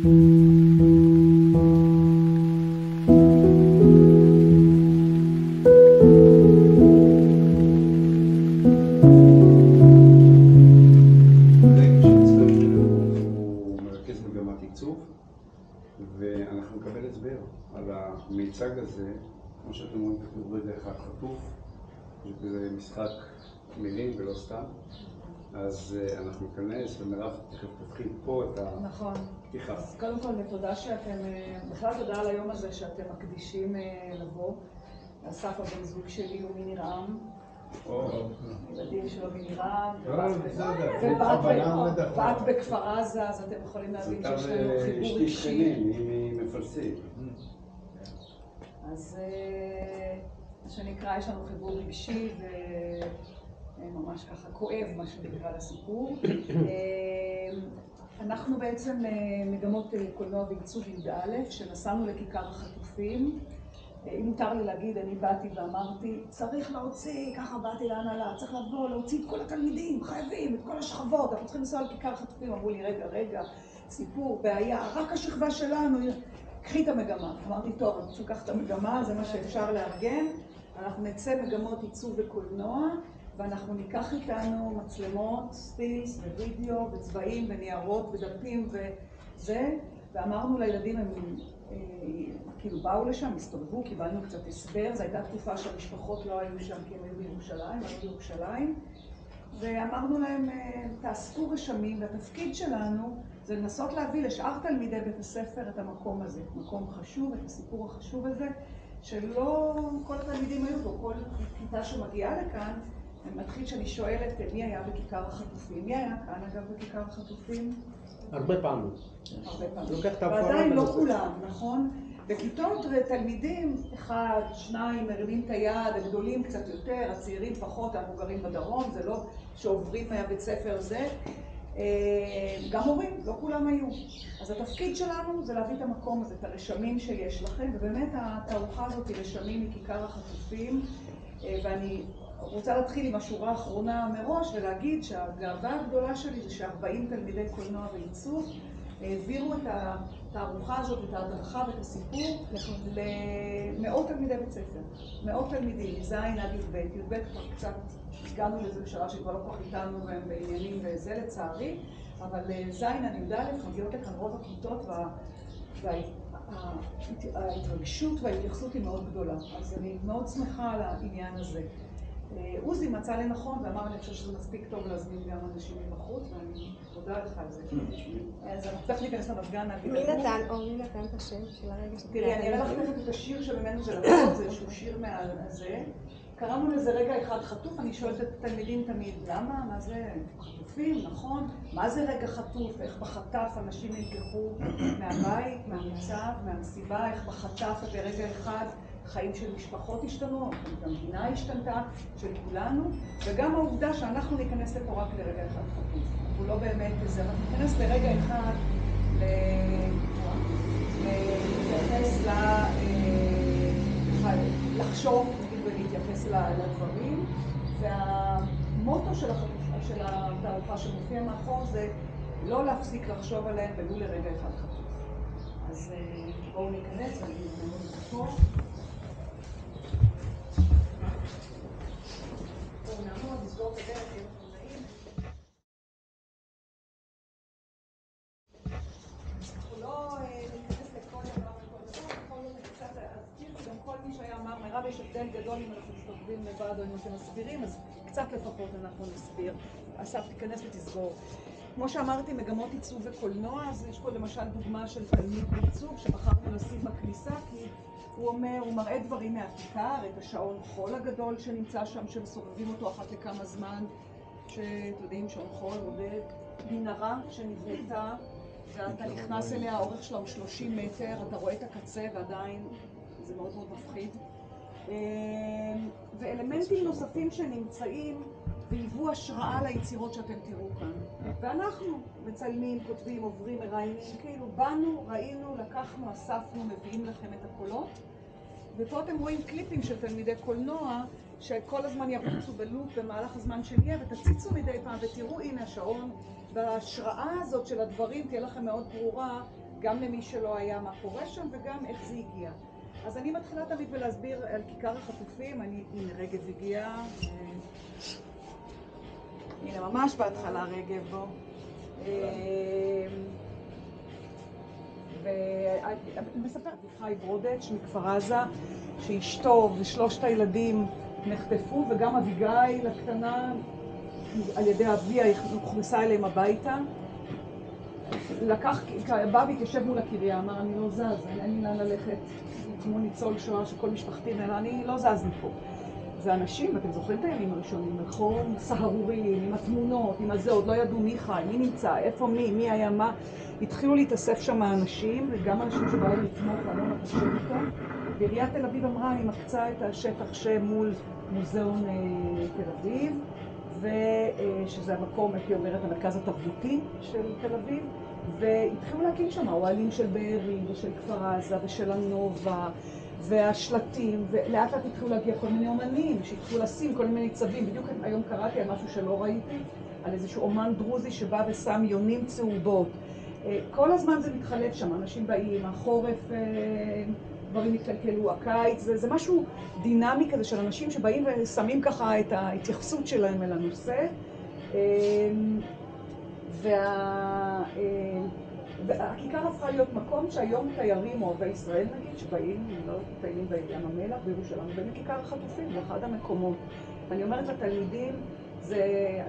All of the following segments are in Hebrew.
ואנחנו נקבל הסבר על המיצג הזה, כמו שאתם רואים, כתוב רגע אחד חטוף, זה משחק מילים ולא סתם. אז אנחנו ניכנס, ומירב תכף תתחיל פה את הפתיחה. נכון. אז קודם כל, תודה שאתם, בכלל תודה על היום הזה שאתם מקדישים לבוא. אסף הבן זוג שלי הוא מניר-עם. ילדים שלו מניר-עם, ובת בכפר עזה, אז אתם יכולים להבין שיש לנו חיבור רגשי. היא מפלסית. אז מה שנקרא, יש לנו חיבור רגשי וממש ככה כואב, מה שנקרא לסיפור. אנחנו בעצם מגמות קולנוע ועיצוב י"א, שנסענו לכיכר החטופים. אם מותר לי להגיד, אני באתי ואמרתי, צריך להוציא, ככה באתי להנהלה, צריך לבוא, להוציא את כל התלמידים, חייבים, את כל השכבות, אנחנו צריכים לנסוע לכיכר החטופים. אמרו לי, רגע, סיפור, בעיה, רק השכבה שלנו, קחי את המגמה. אמרתי, טוב, אני פשוט לקח את המגמה, זה מה שאפשר לארגן. אנחנו נצא מגמות עיצוב וקולנוע, ואנחנו ניקח איתנו מצלמות, סטילס ווידאו וצבעים וניירות ודפים וזה, ואמרנו לילדים, הם כאילו באו לשם, הסתובבו, קיבלנו קצת הסבר. זו הייתה תקופה שהמשפחות לא היו שם כי הם היו בירושלים, ואמרנו להם, תאספו רשמים, והתפקיד שלנו זה לנסות להביא לשאר תלמידי בית הספר את המקום הזה, מקום חשוב, את הסיפור החשוב הזה, שלא כל התלמידים היו בו. כל כיתה שמגיעה לכאן, מתחיל שאני שואלת מי היה בכיכר החטופים. מי היה כאן אגב בכיכר החטופים? הרבה פעמים. ועדיין לא כולם, נכון? בכיתות תלמידים, אחד, שניים, מרימים את היד, הגדולים קצת יותר, הצעירים פחות, אנחנו גרים בדרום, זה לא שעוברים מהבית ספר זה. גם הורים, לא כולם היו. אז התפקיד שלנו זה להביא את המקום הזה, את הרשמים שיש לכם, ובאמת התערוכה הזאת היא רשמים מכיכר החטופים, ואני רוצה להתחיל עם השורה האחרונה מראש ולהגיד שהגאווה הגדולה שלי זה ש40 תלמידי קולנוע ועיצוב העבירו את התערוכה הזאת, את ההדרכה ואת הסיפור למאות תלמידי בית ספר. מאות תלמידים, מז' עד י"ב. י"ב כבר קצת הגענו לזה בשעה שכבר לא כל כך איתנו והם בעניינים וזה לצערי, אבל ז' עד י"א מגיעות לכאן רוב הכיתות וההתרגשות וההתייחסות היא מאוד גדולה. אז אני מאוד שמחה על העניין הזה. עוזי מצא לנכון ואמר, אני חושב שזה מספיק טוב להזמין גם אנשים מבחוץ, ואני מודה לך על זה. אז אנחנו תכף ניכנס למזגן. מי נתן את השם של הרגע? תראי, אני אראה לך תכף את השיר שממנו זה לקחת, זה איזשהו שיר מהזה. קראנו לזה רגע אחד חטוף. אני שואלת את התלמידים תמיד, למה? מה זה חטופים, נכון? מה זה רגע חטוף? איך בחטף אנשים נלקחו מהבית, מהמצב, מהמסיבה? איך בחטף ברגע אחד חיים של משפחות השתנו, המדינה השתנתה, של כולנו, וגם העובדה שאנחנו ניכנס לפה רק לרגע אחד חטוף. אנחנו לא באמת לזה, אנחנו ניכנס לרגע אחד להתייחס לחשוב ולהתייחס לדברים, והמוטו של התערוכה שמופיע מאחור זה לא להפסיק לחשוב עליהם ולו לרגע אחד חטוף. אז בואו ניכנס ואני אזמנו את פה. בואו נעמוד, נסגור את הדרך, יהיה לכם נעים. אנחנו לא ניכנס לכל דבר וכל דבר, בכל זאת אני קצת אסביר, גם כל מי שהיה אמר, מירב, יש הבדל גדול אם אנחנו מסתובבים לבד או אם אתם מסבירים, אז קצת לפחות אנחנו נסביר. אסף, תיכנס ותסגור. כמו שאמרתי, מגמות עיצוב וקולנוע, אז יש פה למשל דוגמה של תלמיד בעיצוב שבחרנו לשים בכניסה, כי הוא מראה דברים מהכיכר, את השעון חול הגדול שנמצא שם, שמסובבים אותו אחת לכמה זמן, שאתם יודעים, שעון חול עובד, מנהרה שנבנתה, ואתה נכנס אליה, האורך שלה הוא 30 מטר, אתה רואה את הקצה ועדיין זה מאוד מאוד מפחיד. ואלמנטים נוספים שנמצאים והיוו השראה ליצירות שאתם תראו כאן. ואנחנו מצלמים, כותבים, עוברים, מראיינים, כאילו באנו, ראינו, לקחנו, אספנו, מביאים לכם את הקולות. ופה אתם רואים קליפים של תלמידי קולנוע שכל הזמן ירוצו בלופ במהלך הזמן שנהיה, ותציצו מדי פעם ותראו, הנה השעון. וההשראה הזאת של הדברים תהיה לכם מאוד ברורה גם למי שלא היה מה קורה שם וגם איך זה הגיע. אז אני מתחילה תמיד בלהסביר על כיכר החטופים. הנה רגב הגיע. הנה ממש בהתחלה רגב בו. ואני מספרת חי ברודץ' מכפר עזה, שאשתו ושלושת הילדים נחטפו, וגם אביגיל הקטנה על ידי אביה הוכנסה אליהם הביתה. בא והתיישב מול הקריה, אמר אני לא זז, אין לי לאן ללכת, כמו ניצול שואה שכל משפחתי, אני לא זז מפה. ואנשים, ואתם זוכרים את הימים הראשונים, בחום סהרורים, עם התמונות, עם הזה, עוד לא ידעו מי חי, מי נמצא, איפה מי היה מה. התחילו להתאסף שם האנשים, וגם אנשים שבאו לתמוך ואמרו לחשב איתו. ועיריית תל אביב אמרה, אני מקצה את השטח שמול מוזיאון תל אביב, ושזה המקום, הייתי אומרת, המרכז התרבותי של תל אביב, והתחילו להקים שם אוהלים של בארי ושל כפר עזה ושל הנובה, והשלטים, ולאט לאט התחילו להגיע כל מיני אומנים שהתחילו לשים כל מיני צווים. בדיוק היום קראתי על משהו שלא ראיתי, על איזשהו אומן דרוזי שבא ושם יונים צהובות. כל הזמן זה מתחלף שם, אנשים באים, החורף דברים התקלקלו, הקיץ, זה משהו דינמי כזה של אנשים שבאים ושמים ככה את ההתייחסות שלהם אל הנושא. והכיכר הפכה להיות מקום שהיום תיירים אוהבי ישראל נגיד, שבאים, לא טיילים בים המלח בירושלים, ובאים לכיכר החטופים, זה אחד המקומות. ואני אומרת לתלמידים, זה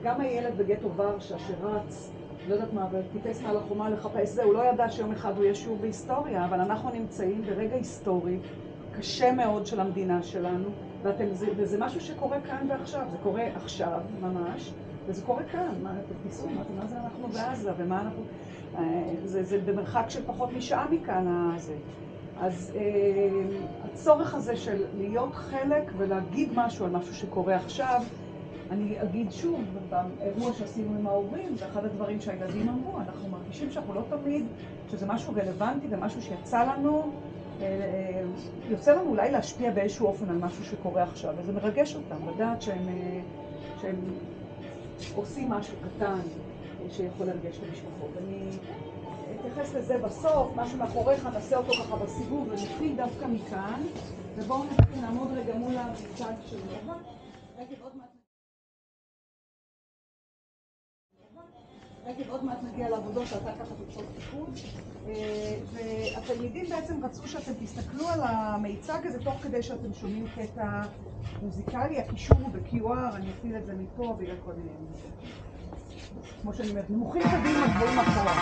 גם הילד בגטו ורשה שרץ, לא יודעת מה, וטיפס מעל החומה לחפש זה, הוא לא ידע שיום אחד הוא יהיה שיעור בהיסטוריה, אבל אנחנו נמצאים ברגע היסטורי, קשה מאוד של המדינה שלנו, וזה משהו שקורה כאן ועכשיו, זה קורה עכשיו ממש, וזה קורה כאן, תתפיסו, מה זה אנחנו בעזה, ומה אנחנו... זה במרחק של פחות משעה מכאן הזה. אז הצורך הזה של להיות חלק ולהגיד משהו על משהו שקורה עכשיו, אני אגיד שוב, באירוע שעשינו עם ההורים, זה אחד הדברים שהילדים אמרו, אנחנו מרגישים שאנחנו לא תמיד, שזה משהו רלוונטי ומשהו שיצא לנו, יוצא לנו אולי להשפיע באיזשהו אופן על משהו שקורה עכשיו, וזה מרגש אותם, לדעת שהם עושים משהו קטן שיכול להרגש את המשפחות. אני אתייחס לזה בסוף, משהו מאחוריך, נעשה אותו ככה בסיבוב, ונתחיל דווקא מכאן, ובואו נעמוד רגע מול המצד של נובה. רגע, עוד מעט נגיע לעבודות, שאתה ככה תצור תיקון. והתלמידים בעצם רצו שאתם תסתכלו על המיצג הזה, תוך כדי שאתם שומעים קטע מוזיקלי. הקישור הוא ב-QR, אני אפעיל את זה מפה בגלל כל מיני מוזיקה. כמו שאני אומרת, נמוכים קדימה, גבוהים אחורה.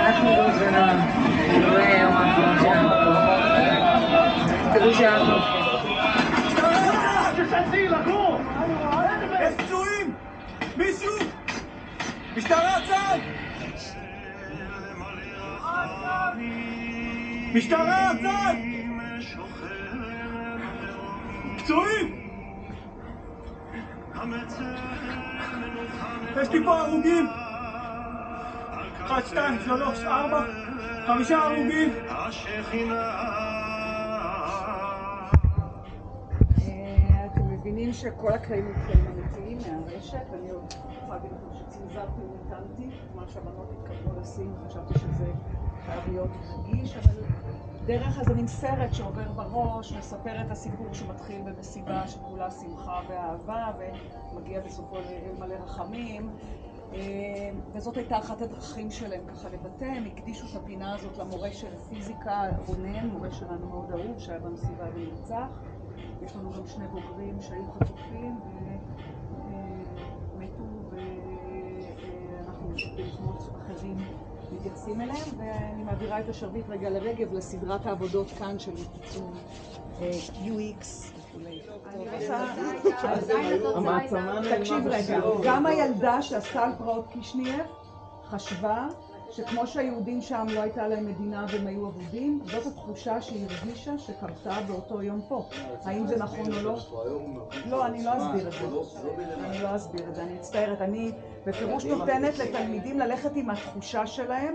אנחנו לא זנן, נראה יום האחרון שלנו. תראו שאנחנו. תשתצי, לקום! יש פצועים! מישהו! משטרה צד! משטרה צד! פצועים! יש לי פה הרוגים! 1, 2, 3, 4, 5 הרוגים. אתם מבינים שכל הקלעים הם אמיתיים מהרשת. אני עוד יכולה להגיד לכם שצנזרתי וניתנתי מה שהבנות התכוונו לשים, חשבתי שזה חייב להיות רגיש, אבל דרך איזה מין סרט שעובר בראש, מספר את הסיפור שמתחיל במסיבה שכולה שמחה ואהבה ומגיע בסופו מלא רחמים. וזאת הייתה אחת הדרכים שלהם ככה לבטא. הם הקדישו את הפינה הזאת למורה של פיזיקה, רונן, מורה שלנו מאוד אהוב, שהיה במסיבה ונרצח. יש לנו גם שני בוגרים שהיו חטופים ומתו, ואנחנו מספרים שמות אחרים מתייחסים אליהם, ואני מעבירה את השרביט רגע לרגב לסדרת העבודות כאן של עיצוב UX וכולי. תקשיב רגע, גם הילדה שעשתה על פרעות קישינב חשבה שכמו שהיהודים שם לא הייתה להם מדינה והם היו אבודים, זאת התחושה שהיא הרגישה שקרתה באותו יום פה. האם זה נכון או לא? לא, אני לא אסביר את זה. אני לא אסביר את זה, אני מצטערת. אני בפירוש נותנת לתלמידים ללכת עם התחושה שלהם,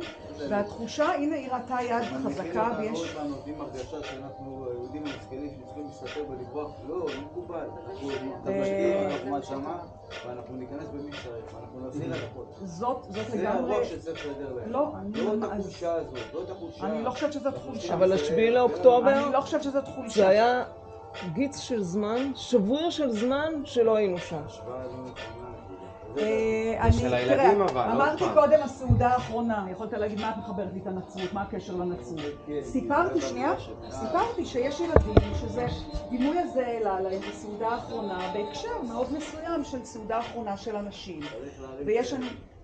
והתחושה, הנה היא ראתה יד חזקה ויש... אנחנו נותנים הרגשה שאנחנו יהודים מסכנים שצריכים להסתתר ולברוח. לא, לא מקובל. אנחנו מהשמה ואנחנו ניכנס במי שצריך, ואנחנו נחזיר על הכל. זאת לגמרי... זה הרוח שצריך לסדר להם. לא, לא את החושה הזאת, לא את החושה. אני לא חושבת שזאת חולשה. אבל השביעי לאוקטובר, אני לא חושבת שזאת חולשה. זה היה גיץ של זמן, שבוע של זמן שלא היינו שם. תראה, אמרתי קודם הסעודה האחרונה, יכולת להגיד מה את מחברת לי את הנצרות, מה הקשר לנצרות. סיפרתי שיש ילדים שזה, דימוי הזה העלה להם בסעודה האחרונה בהקשר מאוד מסוים של סעודה האחרונה של אנשים. ויש,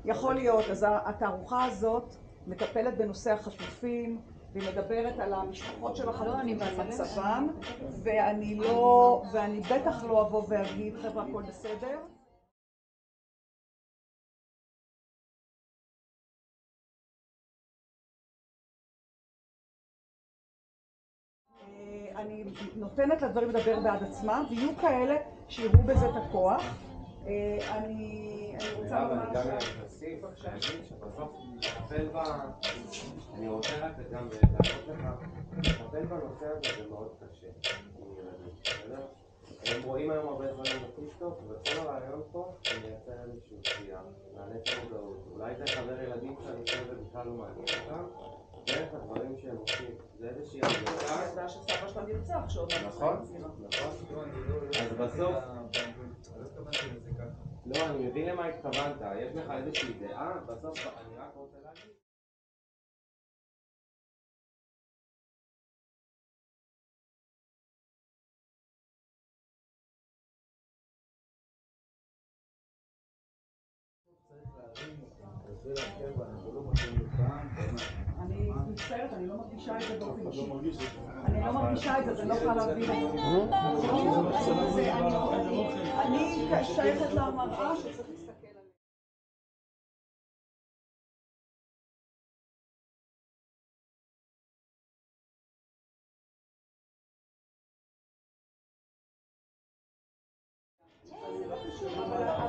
יכול להיות, אז התערוכה הזאת מטפלת בנושא החטופים, והיא מדברת על המשפחות של החטופים ועל מצבם, ואני בטח לא אבוא ואגיד, חבר'ה, הכל בסדר. אני נותנת לדברים לדבר בעד עצמם, ויהיו כאלה שיראו בזה את הכוח. אני רוצה לומר שבסוף לטפל אני רוצה רק גם לענות לך, לטפל בנושא הזה זה מאוד קשה. הם רואים היום הרבה דברים בטיקטוק, וכל הרעיון פה זה לייצר איזשהו שיח, מעלה את המודעות. אולי זה חבר ילדים שהנושא הזה בכלל לא מעניין אותם, דרך הדברים שהם עושים. זה איזושהי הרגשה. זה שסבא שלך נרצח שעוד נכון, אז בסוף... לא, אני מבין למה התכוונת. יש לך איזושהי דעה, בסוף אני רק רוצה להגיד. אני מצטערת, אני לא מרגישה את זה באופן אישי. אני לא מרגישה את זה, זה לא קל להבין. אני שייכת למראה שצריך להסתכל עליה.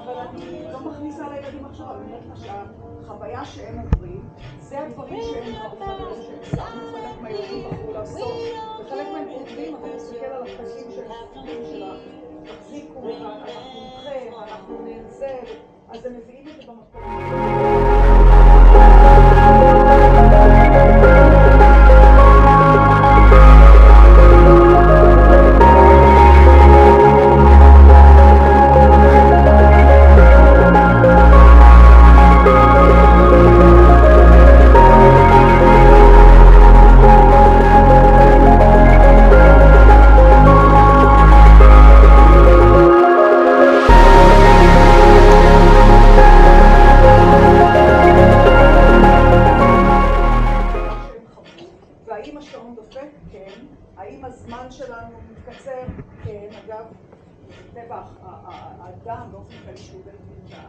אבל אני לא מכניסה לילדים עכשיו, אני אומרת לך שהחוויה שהם עוברים, זה הדברים שהם חלק מהילדים בחרו לעשות, וחלק מהם עוברים, אתה מסתכל על הפסים של הספרים שלה, תחזיקו, אנחנו נדחה, אנחנו ננזל, אז הם מביאים את זה במקום. והאם השעון דופק? כן. האם הזמן שלנו מתקצר? כן. אגב, טבע האדם באופן כללי שהוא בלבודה.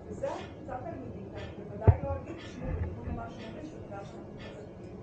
וזה קצת תלמידים, אני בוודאי לא אגיד שמו, בניגוד למה שאומרים, שבגלל שאנחנו חזקים.